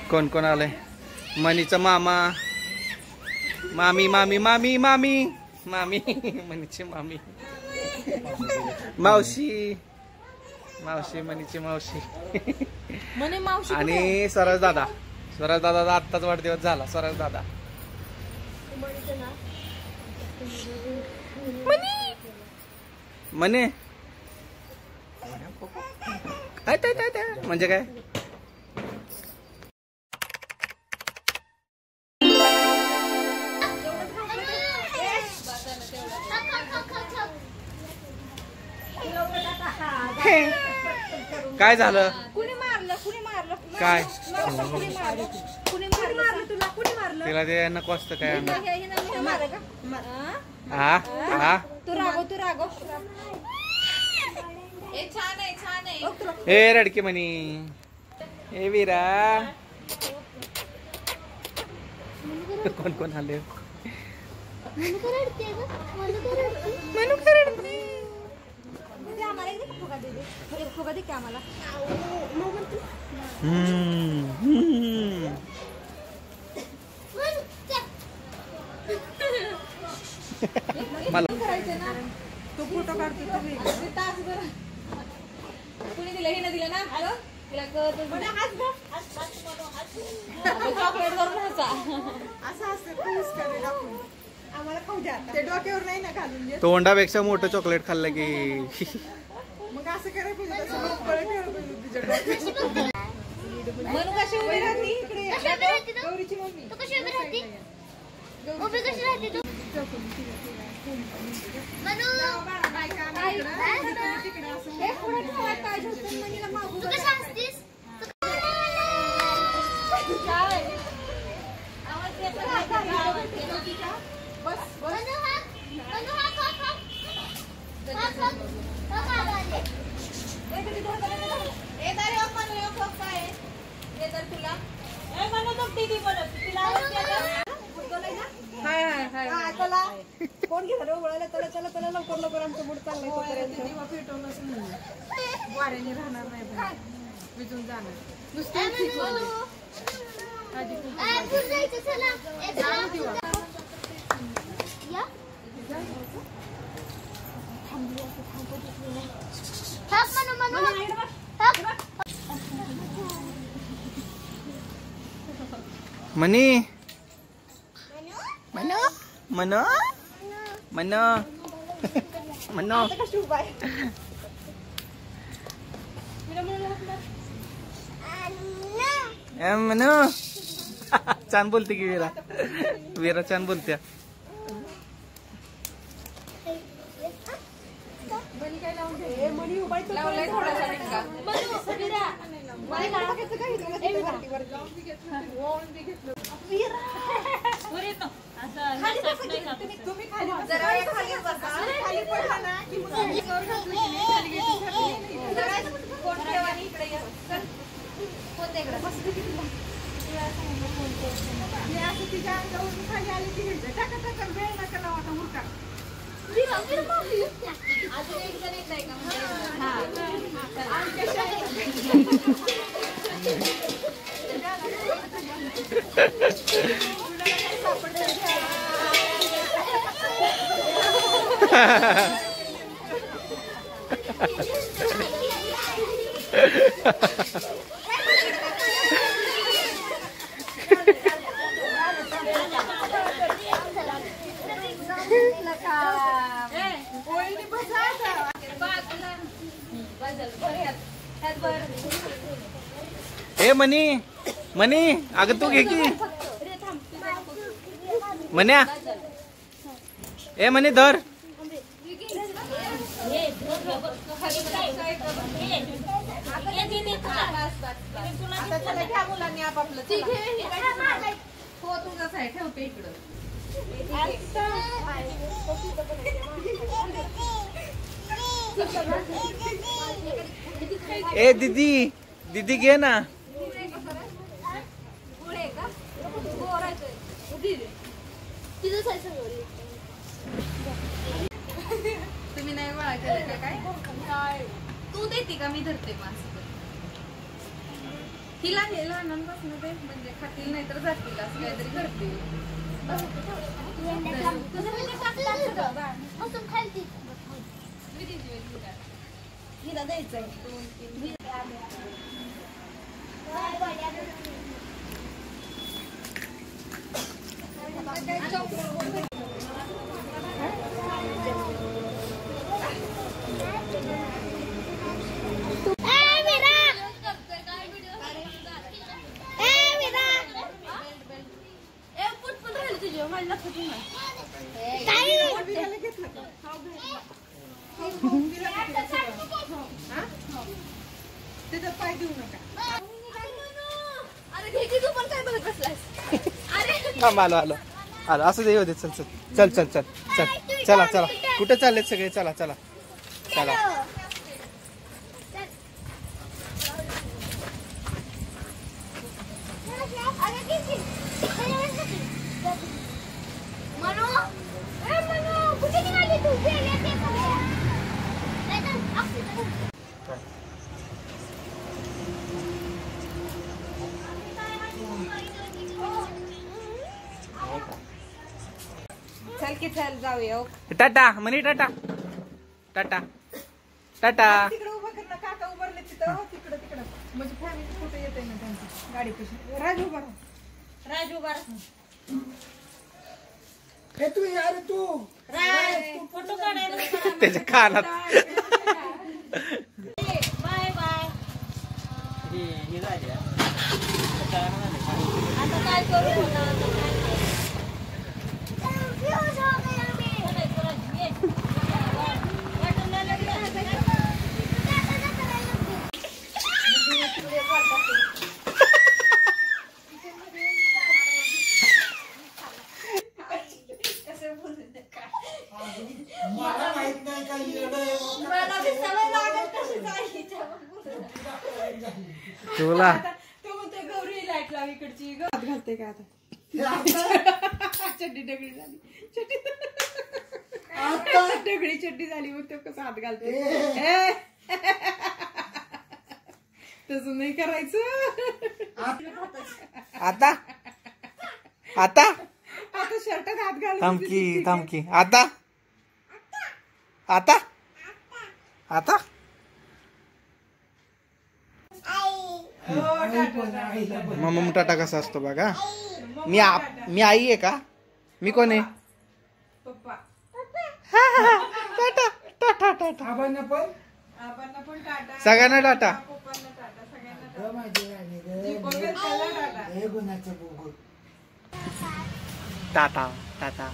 कोण कोण आलंय? मनीचा मामा, मामी मामी मामी मामी मामी मनीची मामी, मावशी मावशी मनीची मावशी आणि स्वराज दादा. स्वराज दादा आत्ताच वाढदिवस झाला. स्वराज दादा मने म्हणजे काय? काय झालं? कुणी मारलं? कुणी मारलं? काय कुणी मारलं तुला? कुणी मारलं? तिला ते नको असतं काय? हा हा तू रागव, तू रागव. छान आहे, छान आहे. ए रडके म्हणी, ए वीरा. कोण कोण आले? तू फोटो काढतो तासभर. कुणी दिलं? हे ना दिलं ना तिला चॉकलेट करून असं असतं. आम्हाला खाऊ द्या. ते डोक्यावर नाही ना घालून देत. तोंडापेक्षा मोठं चॉकलेट खाल्लं की मग असं करायला पाहिजे. मनू कशी उभी राहते इकडे? गौरीची मम्मी तू कशी उभी राहते? उभी कशी राहते तू? मनू तू कशी असतीस? कोण घेणार वळायला? त्याला चला त्याला लवकर लवकर आमचं मूड चाललंय. वाऱ्याने राहणार नाही, विजून जाणार नुसतं. मनी मनो मनो मनो मनो मनो छान बोलते की वीरा. वीरा छान बोलते. ए मनी मनी अगं तू घे की मन्या. ए मनी धर. ए दीदी दीदी घे ना. तुम्ही नाही गोळा केलं का? काय तू देते का? मी धरते. तिला हे लहानांपासून ते म्हणजे खातील नाही तर जातील असं काहीतरी करते. हिला द्यायचंय. पाय देऊ नका. आलो आलो आलो असं दे होते. चल चल चल चल चल चल चला चला कुठे चाललेत सगळे. चला चला चला. चल की चल जाऊया. टाटा म्हणे टाटा टाटा टाटा. तिकडे उभं कर ना. काका उभारले तिथं. तिकडं तिकडं म्हणजे फॅमिली कुठे येते ना त्यांची गाडी कशी. राज उभा राहा. राज उभा राहा. तू यार तू राज फोटो काढायला. त्याच्या कानात. Bye bye. आता काय करू. मला माहित नाही का तुला गौरी लाईट लाव इकडची. हात घालते का आता. चड्डी डगडी झाली. डगडी चड्डी झाली. मग तो कसा हात घालते. तसं नाही करायचं. आता आता आता शर्टात हात घाल. थमकी थमकी. आता आता आता मम्मा टाटा कसा असतो बघा. मी आई आहे का. मी कोण आहे. पप्पा. टाटा टाटा टाटा. आबांना पण पण टाटा. सगळ्यांना टाटा. पप्पांना टाटा. सगळ्यांना माझे राणी जे बघेल त्याला टाटा. हे गुणाचं बघू. टाटा टाटा.